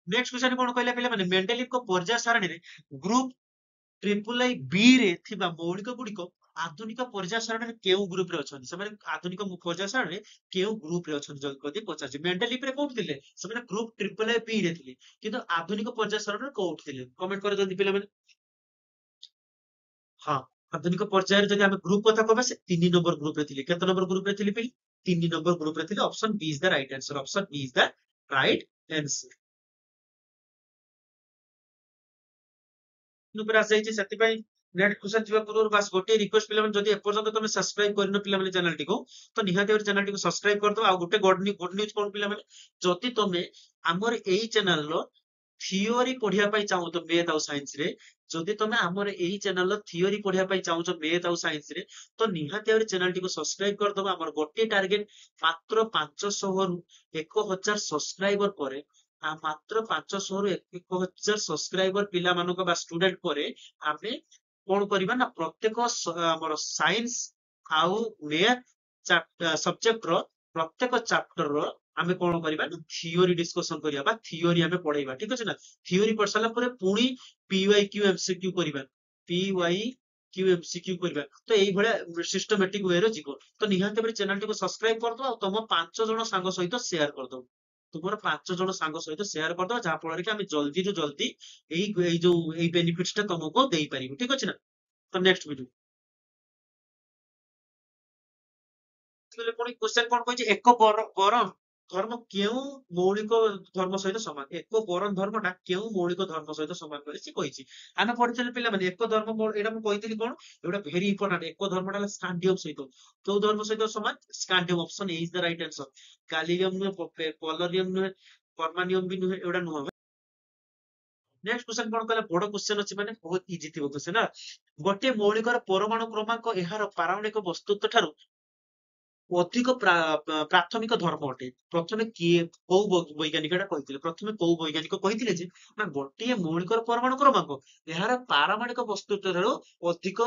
Speaker 1: ନେକ୍ସଟ କ୍वेଶ୍ଚନ କଣ କହିଲା ପିଲାମାନେ ମେଣ୍ଡେଲିଭଙ୍କ ପର୍ଯ୍ୟାୟ ସାରଣୀରେ ଗ୍ରୁପ ଟ୍ରିପଲ ଆଇ ବି ରେ ଥିବା ମୌଳିକ ଗୁଡିକ ଆଧୁନିକ ପର୍ଯ୍ୟାୟ ସାରଣୀରେ କେଉଁ ଗ୍ରୁପ ରେ ଅଛନ୍ତି ସେମାନେ ଆଧୁନିକ ପର୍ଯ୍ୟାୟ ସାରଣୀରେ କେଉଁ ଗ୍ରୁପ ରେ ଅଛନ୍ତି ଯଦି ପଚାରୁଛି ମେଣ୍ଡେଲିଭ ରେ କୋଉଠି ଥିଲେ ସେମାନେ ଗ୍ରୁପ ଟ୍ରିପଲ ଆଇ ବି ରେ ଥିଲେ କିନ୍ତୁ ଆଧୁନିକ ପର୍ଯ୍ୟାୟ ସାରଣୀରେ କୋଉଠି ଥିଲେ କମେଣ୍ଟ କରି ଦିଅନ୍ତି ପିଲାମାନେ ହଁ ଆଧୁନିକ ପର୍ଯ୍ୟାୟରେ ଯଦି ଆମେ ଗ୍ରୁପ କଥା କହିବା ସେ 3 ନମ୍ବର ଗ୍ରୁପ ରେ ଥିଲେ କେତେ ନମ୍ବର ଗ୍ରୁପ ରେ ଥିଲେ ପିଲା 3 ନମ୍ବର ଗ୍ରୁପ ରେ ଥିଲେ option B is the right answer option B is the right answer ଉପରେ ଆସିଯାଇଛି ସେଥିପାଇଁ ନେକ୍ସଟ କ୍ୱେଶ୍ଚନ ଯିବା ପୂର୍ବରୁ ବାସ୍ ଗୋଟିଏ ରିକ୍ୱେଷ୍ଟ ପିଲାମାନେ ଯଦି ଏପର୍ଯ୍ୟନ୍ତ ତମେ ସବସ୍କ୍ରାଇବ କରିନ ପିଲାମାନେ ଚ୍ୟାନେଲଟିକୁ ତ ନିହାତି ଭାବରେ ଚ୍ୟାନେଲଟିକୁ ସବସ୍କ୍ରାଇବ କରିଦବ ଆଉ ଗୋଟେ ଗୁଡ ନ୍ୟୁଜ କଣ ପିଲାମାନେ ଯଦି ତମେ ଆମର ଏଇ ଚ୍ୟାନେଲର ଥିଓରି ପଢିବା ପାଇଁ ଚାହୁଁଛ ମେଥ ଆଉ ସାଇନ୍ସ ରେ ଯଦି ତମେ ଆମର ଏଇ ଚ୍ୟାନେଲର ଥିଓରି ପଢିବା ପାଇଁ ଚାହୁଁଛ ମେଥ ଆଉ ସାଇନ୍ସ ରେ ତ ନିହାତି ଭାବରେ ଚ୍ୟାନେଲଟିକୁ ସବସ୍କ୍ରାଇବ କରିଦବ ଆମର ଗୋଟିଏ ଟାର୍ଗେଟ ମାତ୍ର 500 ରୁ 1000 ସବସ୍କ୍ରାଇବର ପରେ ମାତ୍ର 500 ରୁ 1000 ସବସ୍କ୍ରାଇବର ପିଲାମାନଙ୍କ ବା ଷ୍ଟୁଡେଣ୍ଟ ପରେ ଆମେ କଣ କରିବା ନା ପ୍ରତ୍ୟେକ ଆମର ସାଇନ୍ସ ଆଉ ମେଥ ସବଜେକ୍ଟର ପ୍ରତ୍ୟେକ ଚାପ୍ଟରର ଆମେ କଣ କରିବା ନା ଥିଓରି ଡିସ୍କସନ କରିବା ବା ଥିଓରି ଆମେ ପଢେଇବା ଠିକ ଅଛି ନା ଥିଓରି ପଢି ସାରିଲା ପରେ ପୁଣି PYQ MCQ କରିବା PYQ MCQ କରିବା ତ ଏଇଭଳିଆ ସିଷ୍ଟମେଟିକ ୱେରେ ଯିବ ତ ନିହାତି ଭାବରେ ଚ୍ୟାନେଲଟିକୁ ସବସ୍କ୍ରାଇବ କରିଦବ ଆଉ ତମ 5 ଜଣ ସାଙ୍ଗ ସହିତ ସେୟାର କରିଦବ ତୁମର 5 ଜଣ ସାଙ୍ଗ ସହିତ ସେୟାର କରିଦବ ଯାହା ଫଳରେ କି ଆମେ ଜଲ୍ଦିରୁ ଜଲ୍ଦି ଏଇ ବେନିଫିଟ୍ସ ଟା ତମକୁ ଦେଇପାରିବୁ ଠିକ ଅଛି ନା ତ ନେକ୍ସଟ ଭିଡିଓ ପୁଣି କ୍ୱେଶ୍ଚନ କଣ କହିଛି ଏକ ବରଂ ଧର୍ମ କେଉଁ ମୌଳିକ ଧର୍ମ ସହିତ ସମାନ ଏକ ବରଂ ଧର୍ମଟା କେଉଁ ମୌଳିକ ଧର୍ମ ସହିତ ସମାନ ବୋଲି ସେ କହିଛି ଆମେ ପଢିଥିଲେ ପିଲାମାନେ ଏକ ଧର୍ମ ଏଇଟା ମୁଁ କହିଥିଲି କଣ ଏଇଟା ଭେରି ଇମ୍ପୋର୍ଟାଣ୍ଟ ଏକ ଧର୍ମଟା ହେଲା ସ୍କାଣ୍ଡିୟମ ସହିତ କୋଉ ଧର୍ମ ସହିତ ସମାନ scandium option is the right answer gallium ନୁହେଁ ପଲରିୟମ ନୁହେଁ ପରମାନିୟମ ବି ନୁହେଁ ଏଗୁଡା ନୁହଁ ନେକ୍ସଟ କ୍ୱେଶ୍ଚନ କଣ କହିଲା ବଡ କ୍ୱେଶ୍ଚନ ଅଛି ମାନେ ବହୁତ ଇଜି ଥିବ କ୍ୱେଶ୍ଚନ ଗୋଟିଏ ମୌଳିକର ପରମାଣୁ କ୍ରମାଙ୍କ ଏହାର ପାରମାଣିକ ବସ୍ତୁତ୍ୱ ଠାରୁ ଅଧିକ ପ୍ରାଥମିକ ଧର୍ମ ଅଟେ ପ୍ରଥମେ କିଏ କୋଉ ବୈଜ୍ଞାନିକ ଏଟା କହିଥିଲେ ପ୍ରଥମେ କୋଉ ବୈଜ୍ଞାନିକ କହିଥିଲେ ଯେ ନା ଗୋଟିଏ ମୌଳିକର ପରମାଣୁ କ୍ରମାଙ୍କ ଏହାର ପାରମାଣିକ ବସ୍ତୁତ୍ୱ ଠାରୁ ଅଧିକ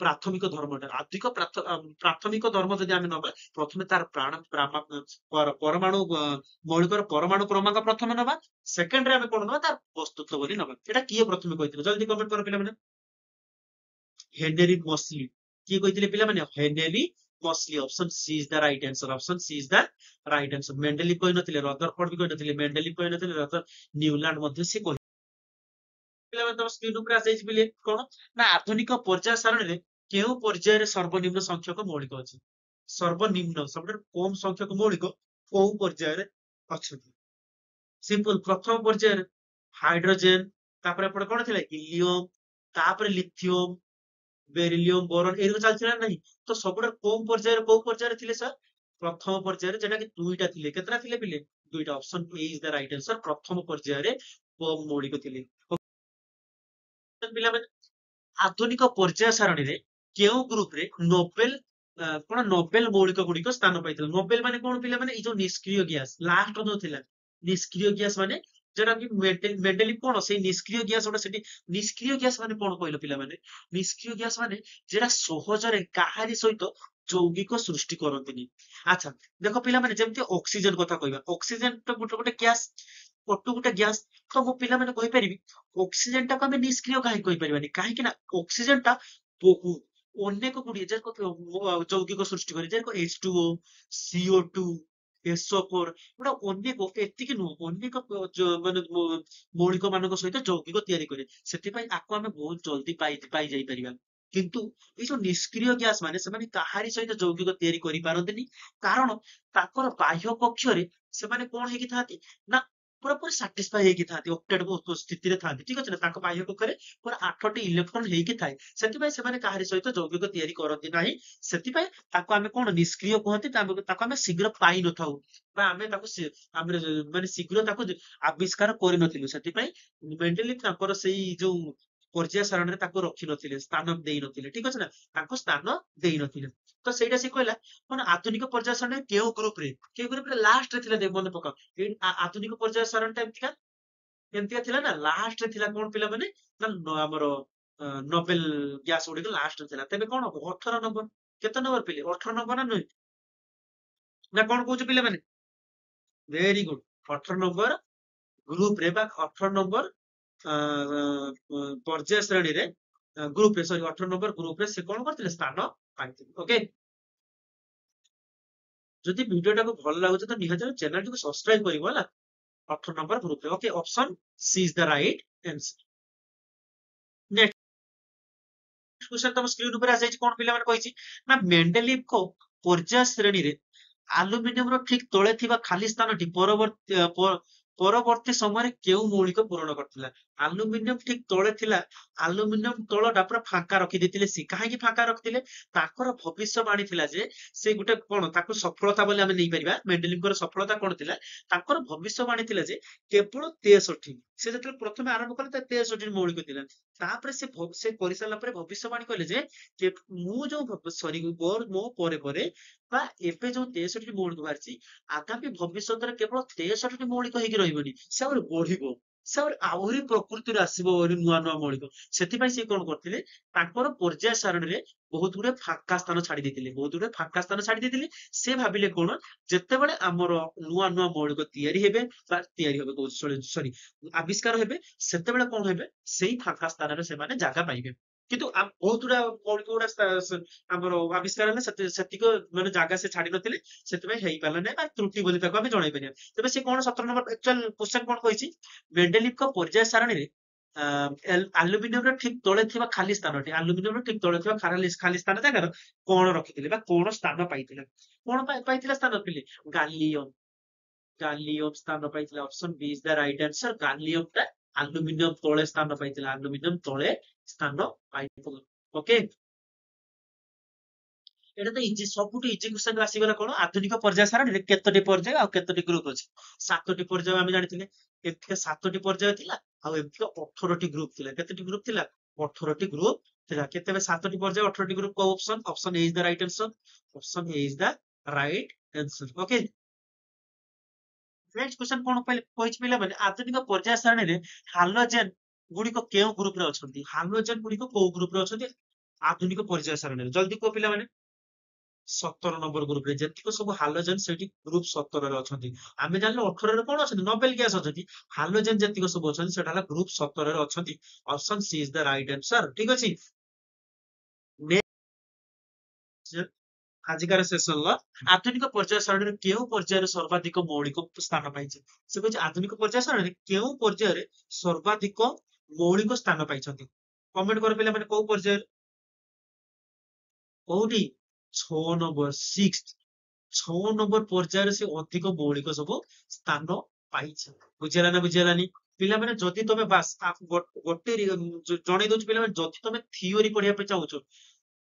Speaker 1: ପ୍ରାଥମିକ ଧର୍ମଟା ଅଧିକ ପ୍ରାଥମିକ ଧର୍ମ ଯଦି ଆମେ ନବା ପ୍ରଥମେ ତାର ପରମାଣୁ ମୌଳିକର ପରମାଣୁ କ୍ରମାଙ୍କ ପ୍ରଥମେ ନବା ସେକେଣ୍ଡରେ ଆମେ କଣ ନବା ତାର ବସ୍ତୁତ୍ୱ ବୋଲି ନବା ଏଟା କିଏ ପ୍ରଥମେ କହିଥିଲେ ଜଲ୍ଦି କମେଣ୍ଟ କର ପିଲାମାନେ ହେନେରୀ ମସ୍ଲି କିଏ କହିଥିଲେ ପିଲାମାନେ Henry Moseley option C is the right answer option C is the right answer Mendeleev କହିନଥିଲେ ରଦରଫୋର୍ଡ ବି କହିନଥିଲେ ମେଣ୍ଡେଲିଭ କହିନଥିଲେ ନ୍ୟୁଲାଣ୍ଡ ମଧ୍ୟ ସେ କହିଥିଲେ ପିଲାମାନେ ତମ ସ୍କ୍ରିନ ଉପରେ ଆସିଯାଇଛି ବୋଲି କଣ ନା ଆଧୁନିକ ପର୍ଯ୍ୟାୟ ସାରଣୀରେ କେଉଁ ପର୍ଯ୍ୟାୟରେ ସର୍ବନିମ୍ନ ସଂଖ୍ୟକ ମୌଳିକ ଅଛି ସର୍ବନିମ୍ନ ସବୁଠାରୁ କମ ସଂଖ୍ୟକ ମୌଳିକ କୋଉ ପର୍ଯ୍ୟାୟରେ ଅଛନ୍ତି ସିମ୍ପଲ ପ୍ରଥମ ପର୍ଯ୍ୟାୟରେ ହାଇଡ୍ରୋଜେନ ତାପରେ ଏପଟେ କଣ ଥିଲା ହିଲିୟମ ତାପରେ ଲିଥିୟମ ବେରିଲିୟମ ବୋରନ ଏଇରକ ଚାଲିଥିଲା ନା ନାହିଁ ତ ସବୁଠାରୁ କମ ପର୍ଯ୍ୟାୟରେ କୋଉ ପର୍ଯ୍ୟାୟରେ ଥିଲେ ସାର୍ ପ୍ରଥମ ପର୍ଯ୍ୟାୟରେ ଯେଟା କି ଦୁଇଟା ଥିଲେ କେତେଟା ଥିଲେ ପିଲେ ଦୁଇଟା option A is the right answer ପ୍ରଥମ ପର୍ଯ୍ୟାୟରେ କମ ମୌଳିକ ଥିଲେ ପିଲାମାନେ ଆଧୁନିକ ପର୍ଯ୍ୟାୟ ସାରଣୀରେ କେଉଁ ଗ୍ରୁପରେ ନୋବେଲ କଣ ନୋବେଲ ମୌଳିକ ଗୁଡିକ ସ୍ଥାନ ପାଇଥିଲା ନୋବେଲ ମାନେ କଣ ପିଲାମାନେ ଏଇ ଯୋଉ ନିଷ୍କ୍ରିୟ ଗ୍ୟାସ ଲାଷ୍ଟ ଯୋଉ ଥିଲା ନିଷ୍କ୍ରିୟ ଗ୍ୟାସ ମାନେ ଯୋଉଟା କି ମେଣ୍ଡେଲିଭ କଣ ସେଇ ନିଷ୍କ୍ରିୟ ଗ୍ୟାସ ଗୋଟେ ସେଠି ନିଷ୍କ୍ରିୟ ଗ୍ୟାସ ମାନେ କଣ କହିଲ ପିଲାମାନେ ନିଷ୍କ୍ରିୟ ଗ୍ୟାସ ମାନେ ଯେଟା ସହଜରେ କାହାରି ସହିତ ଯୌଗିକ ସୃଷ୍ଟି କରନ୍ତିନି ଆଚ୍ଛା ଦେଖ ପିଲାମାନେ ଯେମିତି ଅକ୍ସିଜେନ କଥା କହିବା ଅକ୍ସିଜେନ ତ ଗୋଟେ ଗୋଟେ ଗ୍ୟାସ ପଟୁ ଗୋଟେ ଗ୍ୟାସ ତ ମୁଁ ପିଲାମାନେ କହିପାରିବି ଅକ୍ସିଜେନ ଟାକୁ ଆମେ ନିଷ୍କ୍ରିୟ କାହିଁକି କହିପାରିବାନି କାହିଁକି ନା ଅକ୍ସିଜେନ ଟା ବହୁ ଅନେକ ଗୁଡିଏ ଯୌଗିକ ସୃଷ୍ଟି କରେ ଯେରକ H2O CO2 SO4 ଏଗୁଡା ଅନେକ ଏତିକି ନୁହଁ ଅନେକ ମାନେ ମୌଳିକ ମାନଙ୍କ ସହିତ ଯୌଗିକ ତିଆରି କରେ ସେଥିପାଇଁ ଆକୁ ଆମେ ବହୁତ ଜଲ୍ଦି ପାଇ ଯାଇପାରିବା କିନ୍ତୁ ଏଇ ଯୋଉ ନିଷ୍କ୍ରିୟ ଗ୍ୟାସ ମାନେ ସେମାନେ କାହାରି ସହିତ ଯୌଗିକ ତିଆରି କରିପାରନ୍ତିନି କାରଣ ତାଙ୍କର ବାହ୍ୟ କକ୍ଷରେ ସେମାନେ କଣ ହେଇକି ଥାନ୍ତି ନା ପୁରାପୁରି ସାଟିସ୍ଫାଇ ହେଇକି ଥାନ୍ତି, ଅକ୍ଟେଟ୍ ସ୍ଥିତିରେ ଥାନ୍ତି, ଠିକ ଅଛି ନା। ତାଙ୍କ ବାହ୍ୟ କକ୍ଷରେ ପୁରା 8ଟି ଇଲେକ୍ଟ୍ରନ ହେଇକି ଥାଏ। ସେଥିପାଇଁ ସେମାନେ କାହାରି ସହିତ ଯୌଗିକ ତିଆରି କରନ୍ତି ନାହିଁ। ସେଥିପାଇଁ ତାକୁ ଆମେ କଣ ନିଷ୍କ୍ରିୟ କୁହନ୍ତି, ତାକୁ ଆମେ ଶୀଘ୍ର ପାଇନଥାଉ, ବା ଆମେ ତାକୁ ଆମେ ମାନେ ଶୀଘ୍ର ତାକୁ ଆବିଷ୍କାର କରିନଥିଲୁ। ସେଥିପାଇଁ ମେଣ୍ଡେଲିଫ ତାଙ୍କର ସେଇ ଯୋଉ ପର୍ଯ୍ୟାୟ ସାରଣୀରେ ତାକୁ ରଖିନଥିଲେ, ସ୍ଥାନ ଦେଇନଥିଲେ, ଠିକ ଅଛି ନା, ତାଙ୍କୁ ସ୍ଥାନ ଦେଇନଥିଲେ। ତ ସେଇଟା ସେ କହିଲା ମାନେ ଆଧୁନିକ ପର୍ଯ୍ୟାୟ ସାରଣୀ କେଉଁ ଗ୍ରୁପରେ ଲାଷ୍ଟରେ ଥିଲା, ମନେ ପକାଅ। ଆଧୁନିକ ପର୍ଯ୍ୟାୟ ସାରଣୀଟା ଏମିତିକା ଥିଲା ନା, ଲାଷ୍ଟରେ ଥିଲା କଣ ପିଲାମାନେ, ନା ଆମର ନୋବେଲ ଗ୍ୟାସ ଗୁଡିକ ଲାଷ୍ଟରେ ଥିଲା। ତେବେ କଣ ହବ, 18 ନମ୍ବର। କେତେ ନମ୍ବର ପିଲେ, 18 ନମ୍ବର ନା ନୁହେଁ, ନା କଣ କହୁଛୁ ପିଲାମାନେ? Very good. 18 ନମ୍ବର ଗ୍ରୁପରେ ବା 18 ନମ୍ବର ପର୍ଯ୍ୟାୟ ଶ୍ରେଣୀରେ ଗ୍ରୁପରେ, ସରି 18 ନମ୍ବର ଗ୍ରୁପରେ ସେ କଣ କରିଥିଲେ, ସ୍ଥାନ ପାଇଥିଲେ। ଓକେ, ଯଦି ଭିଡିଓଟାକୁ ଭଲ ଲାଗୁଛି ତ ନିହାତି ଚ୍ୟାନେଲଟିକୁ ସବସ୍କ୍ରାଇବ କରିବ ହେଲା। 18 ନମ୍ବର ଗ୍ରୁପରେ। Okay, option C is the right answer. Next question ତମ ସ୍କ୍ରିନ ଉପରେ ଆସିଯାଇଛି, କଣ ପିଲାମାନେ କହିଛି ନା, ମେଣ୍ଡେଲିଫଙ୍କ ପର୍ଯ୍ୟାୟ ଶ୍ରେଣୀରେ ଆଲୁମିନିୟମର ଠିକ ତଳେ ଥିବା ଖାଲି ସ୍ଥାନଟି ପରବର୍ତ୍ତୀ ସମୟରେ କେଉଁ ମୌଳିକ ପୂରଣ କରିଥିଲା? ଆଲୁମିନିୟମ ଠିକ ତଳେ ଥିଲା, ଆଲୁମିନିୟମ ତଳଟା ପୁରା ଫାଙ୍କା ରଖିଦେଇଥିଲେ। ସେ କାହିଁକି ଫାଙ୍କା ରଖିଥିଲେ? ତାଙ୍କର ଭବିଷ୍ୟବାଣୀ ଥିଲା ଯେ ସେ ଗୋଟେ କଣ, ତାକୁ ସଫଳତା ବୋଲି ଆମେ ନେଇପାରିବା। ମେଣ୍ଡେଲିଫଙ୍କର ସଫଳତା କଣ ଥିଲା? ତାଙ୍କର ଭବିଷ୍ୟବାଣୀ ଥିଲା ଯେ କେବଳ 63, ସେ ଯେତେବେଳେ ପ୍ରଥମେ ଆରମ୍ଭ କଲେ ତା 63 ମୌଳିକ ଥିଲା। ତାପରେ ସେ କରିସାରିଲା ପରେ ଭବିଷ୍ୟବାଣୀ କହିଲେ ଯେ ମୁଁ ଯୋଉ ସରି ମୋ ପରେ ପରେ ବା ଏବେ ଯୋଉ 63ଟି ମୌଳିକ ବାହାରିଛି, ଆଗାମୀ ଭବିଷ୍ୟତରେ କେବଳ 63ଟି ମୌଳିକ ହେଇକି ରହିବନି, ସେ ଆହୁରି ବଢିବ, ସେ ଆହୁରି ପ୍ରକୃତିରେ ଆସିବ ଆହୁରି ନୂଆ ନୂଆ ମୌଳିକ। ସେଥିପାଇଁ ସେ କଣ କରିଥିଲେ, ତାଙ୍କର ପର୍ଯ୍ୟାୟ ସାରଣୀରେ ବହୁତ ଗୁଡେ ଫାଙ୍କା ସ୍ଥାନ ଛାଡି ଦେଇଥିଲେ, ବହୁତ ଗୁଡେ ଫାଙ୍କା ସ୍ଥାନ ଛାଡି ଦେଇଥିଲେ। ସେ ଭାବିଲେ କଣ, ଯେତେବେଳେ ଆମର ନୂଆ ନୂଆ ମୌଳିକ ତିଆରି ହେବେ, ବା ତିଆରି ହେବେ ସରି ଆବିଷ୍କାର ହେବେ, ସେତେବେଳେ କଣ ହେବେ, ସେଇ ଫାଙ୍କା ସ୍ଥାନରେ ସେମାନେ ଜାଗା ପାଇବେ। କିନ୍ତୁ ବହୁତ ଗୁଡା ମୌଳିକ ଗୁଡା ଆମର ଆବିଷ୍କାର ହେଲେ ସେତିକ ମାନେ ଜାଗା ସେ ଛାଡି ନଥିଲେ। ସେଥିପାଇଁ ହେଇପାରିଲା ନାହିଁ, ବା ତ୍ରୁଟି ବୋଲି ତାକୁ ଆମେ ଜଣାଇ ପାରିବା। ତେବେ ସେ କଣ 17 ନମ୍ବର ଆକ୍ଚୁଆଲ କ୍ୱେଶ୍ଚନ କଣ କହିଛି, ମେଣ୍ଡେଲିଫଙ୍କ ପର୍ଯ୍ୟାୟ ସାରଣୀରେ ଆଲୁମିନିୟମର ଠିକ ତଳେ ଥିବା ଖାଲି ସ୍ଥାନଟି, ଆଲୁମିନିୟମର ଠିକ ତଳେ ଥିବା ଖାଲି ସ୍ଥାନ ଜାଗାର କଣ ରଖିଥିଲେ, ବା କଣ ସ୍ଥାନ ପାଇଥିଲା? କଣ ପାଇଥିଲା ସ୍ଥାନ ପିଲେ? ଗାଲିୟମ। ଗାଲିୟମ ସ୍ଥାନ ପାଇଥିଲା। Option B is the right answer. Gallium ଟା ଆଲୁମିନିୟମ ତଳେ ସ୍ଥାନ ପାଇଥିଲା, ଆଲୁମିନିୟମ ତଳେ ସ୍ଥାନ ପାଇଥିଲା। ଓକେ, ଏଇଟା ତ ଇଜି, ସବୁଠୁ ଇଜି କ୍ୱେଶ୍ଚନ ଆସିଗଲା। କଣ, ଆଧୁନିକ ପର୍ଯ୍ୟାୟ ସାରଣୀରେ କେତୋଟି ପର୍ଯ୍ୟାୟ ଆଉ କେତୋଟି ଗ୍ରୁପ ଅଛି? 7ଟି ପର୍ଯ୍ୟାୟ ଆମେ ଜାଣିଥିଲେ। ଏଥିରେ 7ଟି ପର୍ଯ୍ୟାୟ ଥିଲା, ଆଉ ଏଥିରେ 18ଟି ଗ୍ରୁପ ଥିଲା। କେତୋଟି ଗ୍ରୁପ ଥିଲା? 18ଟି ଗ୍ରୁପ ଥିଲା। କେତେବେଳେ 7ଟି ପର୍ଯ୍ୟାୟ 18ଟି ଗ୍ରୁପ? କୋଉ option? Option A is the right answer. Option A is the right answer. Okay, next question କଣ କହିଛି ପିଲାମାନେ, ଆଧୁନିକ ପର୍ଯ୍ୟାୟ ସାରଣୀରେ ହାଲୋଜେନ ଗୁଡିକ କେଉଁ ଗ୍ରୁପରେ ଅଛନ୍ତି? ହାଲୋଜେନ ଗୁଡିକ କୋଉ ଗ୍ରୁପରେ ଅଛନ୍ତି ଆଧୁନିକ ପର୍ଯ୍ୟାୟ ସାରଣୀରେ? ଜଲ୍ଦି କୁହ ପିଲାମାନେ। 17 ନମ୍ବର ଗ୍ରୁପରେ। ଯେତିକ ସବୁ ହାଲୋଜେନ ସେଇଠି ଗ୍ରୁପ 17ରେ ଅଛନ୍ତି। ଆମେ ଜାଣିଲେ 18ରେ କଣ ଅଛନ୍ତି, ନୋବେଲ ଗ୍ୟାସ ଅଛନ୍ତି। ହାଲୋଜେନ ଯେତିକ ସବୁ ଅଛନ୍ତି ସେଟା ହେଲା ଗ୍ରୁପ 17ରେ ଅଛନ୍ତି। Option C is the right answer. ଠିକ ଅଛି, ଆଜିକାର ସେସନର ଆଧୁନିକ ପର୍ଯ୍ୟାୟ ସାରଣୀରେ କେଉଁ ପର୍ଯ୍ୟାୟରେ ସର୍ବାଧିକ ମୌଳିକ ସ୍ଥାନ ପାଇଛି? ସେ କହୁଛି ଆଧୁନିକ ପର୍ଯ୍ୟାୟ ସାରଣୀରେ କେଉଁ ପର୍ଯ୍ୟାୟରେ ସର୍ବାଧିକ ମୌଳିକ ସ୍ଥାନ ପାଇଛନ୍ତି? କମେଣ୍ଟ କର ପିଲାମାନେ, କୋଉ ପର୍ଯ୍ୟାୟରେ? କୋଉଠି? 6 ନମ୍ବର, 6 ନମ୍ବର ପର୍ଯ୍ୟାୟରେ ସେ ଅଧିକ ମୌଳିକ ସବୁ ସ୍ଥାନ ପାଇଛି। ବୁଝିହେଲା ନା ବୁଝିହେଲାନି? ପିଲାମାନେ ଯଦି ତମେ ବାସ୍ ଗୋଟେ ଜଣେଇ ଦଉଛି ପିଲାମାନେ, ଯଦି ତମେ ଥିଓରି ପଢିବା ପାଇଁ ଚାହୁଁଛ,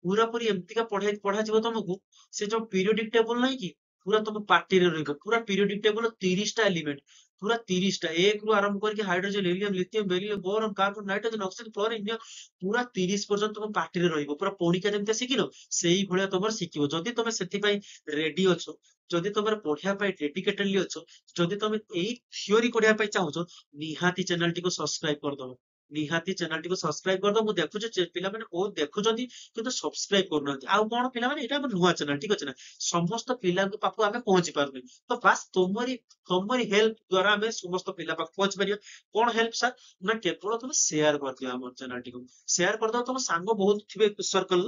Speaker 1: ପୁରାପୁରି ଏମିତିକା ପଢାଯିବ ତମକୁ, ସେ ଯୋଉ ପିରିୟଡିକ ଟେବୁଲ ନାହିଁ କି, ପୁରା ତମ ପାଟିରେ ରହିବ। ପୁରା ପିରିୟଡିକ ଟେବୁଲ 30ଟା ଏଲିମେଣ୍ଟ, ପୁରା 30ଟା, 1ରୁ ଆରମ୍ଭ କରିକି hydrogen, helium, lithium, beryllium, boron, carbon, nitrogen, oxygen, chlorine, ପୁରା 30 ପର୍ଯ୍ୟନ୍ତ ତମ ପାଟିରେ ରହିବ। ପୁରା ପଣିକିଆ ଯେମିତି ଶିଖିନ, ସେଇ ଭଳିଆ ତମର ଶିଖିବ। ଯଦି ତମେ ସେଥିପାଇଁ ରେଡି ଅଛ, ଯଦି ତମର ପଢିବା ପାଇଁ ଡେଡିକେଟେଡଲି ଅଛ, ଯଦି ତମେ ଏଇ ଥିଓରି ପଢିବା ପାଇଁ ଚାହୁଁଛ, ନିହାତି ଚ୍ୟାନେଲଟିକୁ ସବସ୍କ୍ରାଇବ କରିଦବ। ନିହାତି ଚ୍ୟାନେଲଟିକୁ ସବସ୍କ୍ରାଇବ କରିଦବ। ମୁଁ ଦେଖୁଛି ପିଲାମାନେ ବହୁତ ଦେଖୁଛନ୍ତି କିନ୍ତୁ ସବସ୍କ୍ରାଇବ କରୁନାହାନ୍ତି। ଆଉ କଣ ପିଲାମାନେ, ଏଇଟା ଆମର ନୂଆ ଚ୍ୟାନେଲ, ଠିକ ଅଛି ନା, ସମସ୍ତ ପିଲାଙ୍କ ପାଖକୁ ଆମେ ପହଞ୍ଚି ପାରୁନି। ତ ବାସ୍ ତମରି ହେଲ୍ପ ଦ୍ଵାରା ଆମେ ସମସ୍ତ ପିଲା ପାଖକୁ ପହଞ୍ଚି ପାରିବା। କଣ ହେଲ୍ପ ସାର୍? ନା କେବଳ ତମେ ସେୟାର କରିଦିଅ ଆମ ଚ୍ୟାନେଲଟିକୁ, ସେୟାର କରିଦବ। ତମ ସାଙ୍ଗ ବହୁତ ଥିବେ ସର୍କଲ,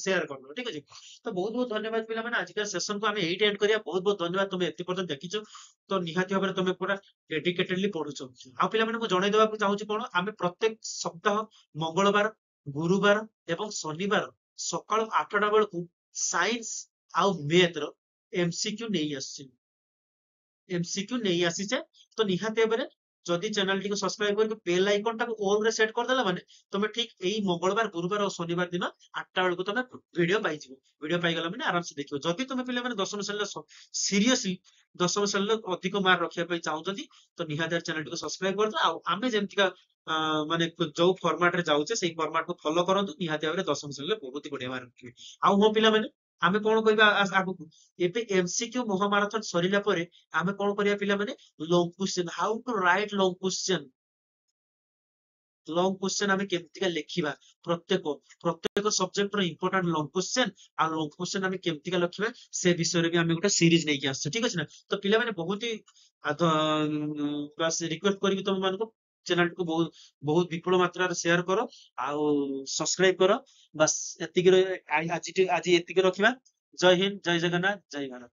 Speaker 1: ସେୟାର କରିଦବ, ଠିକ ଅଛି। ତ ବହୁତ ବହୁତ ଧନ୍ୟବାଦ ପିଲାମାନେ, ଆଜିକା ସେସନକୁ ଆମେ ଏଇଠି ଏଣ୍ଡ କରିବା। ବହୁତ ବହୁତ ଧନ୍ୟବାଦ, ତମେ ଏତେ ପର୍ଯ୍ୟନ୍ତ ଦେଖିଛ, ତ ନିହାତି ଭାବରେ ତମେ ପୁରା ଡେଡିକେଟେଡଲି ପଢୁଛ। ଆଉ ପିଲାମାନେ ମୁଁ ଜଣେଇ ଦେବାକୁ ଚାହୁଁଛି କଣ, ଆମେ ପ୍ରତ୍ୟେକ ସପ୍ତାହ ମଙ୍ଗଳବାର, ଗୁରୁବାର ଏବଂ ଶନିବାର ସକାଳ 8ଟା ବେଳକୁ ସାଇନ୍ସ ଆଉ ମ୍ୟାଥ ର MCQ ନେଇ ଆସିଛି। एमसीक्यू नहीं आसीचे तो निहाती भाବରେ जदि चैनल टी को सब्सक्राइब करके बेल आइकन टाको ऑल रे सेट कर देला माने तुम ठीक एई मंगलवार गुरुवार और शनिवार दिन 8टा बेलू तुम वीडियो पाई जिवो वीडियो पाई गला माने आराम से देखियो जदि तुम पिले माने दशम श्रेणी सीरियसली दशम श्रेणी अधिक मार्क रखिया पई चाहउछंती तो निहाती चैनल टी को सब्सक्राइब कर दो आ आमे जेमतिका माने जो फॉर्मेट रे जाउचे सेही फॉर्मेट को फॉलो करंतु निहाती भाବରେ दशम श्रेणी बहुत ही बढ़िया मार्क रखिबे आ हो पिला माने आमे कोन कहबा आगु एबे एमसीक्यू महामाराथन सरिला परे आमे कोन करिया पिला माने long question how to write long question आमे केमतिका लेखिबा प्रत्येक प्रत्येक सब्जेक्ट रो इंपोर्टेंट लॉन्ग क्वेश्चन आ लॉन्ग क्वेश्चन आमे केमतिका लखिबा से विषय रे भी आमे गोटा सीरीज नै कि आछे ठीक अछि ना तो पिला माने बहुत ही बस रिक्वेस्ट करिबी तुम मानको चैनल को बहुत बहुत विपुल मात्रा रे शेयर करो आ सब्सक्राइब करो बस एतिकी आज आज एतिकी रखिबा जय हिंद जय जगन्नाथ जय भारत।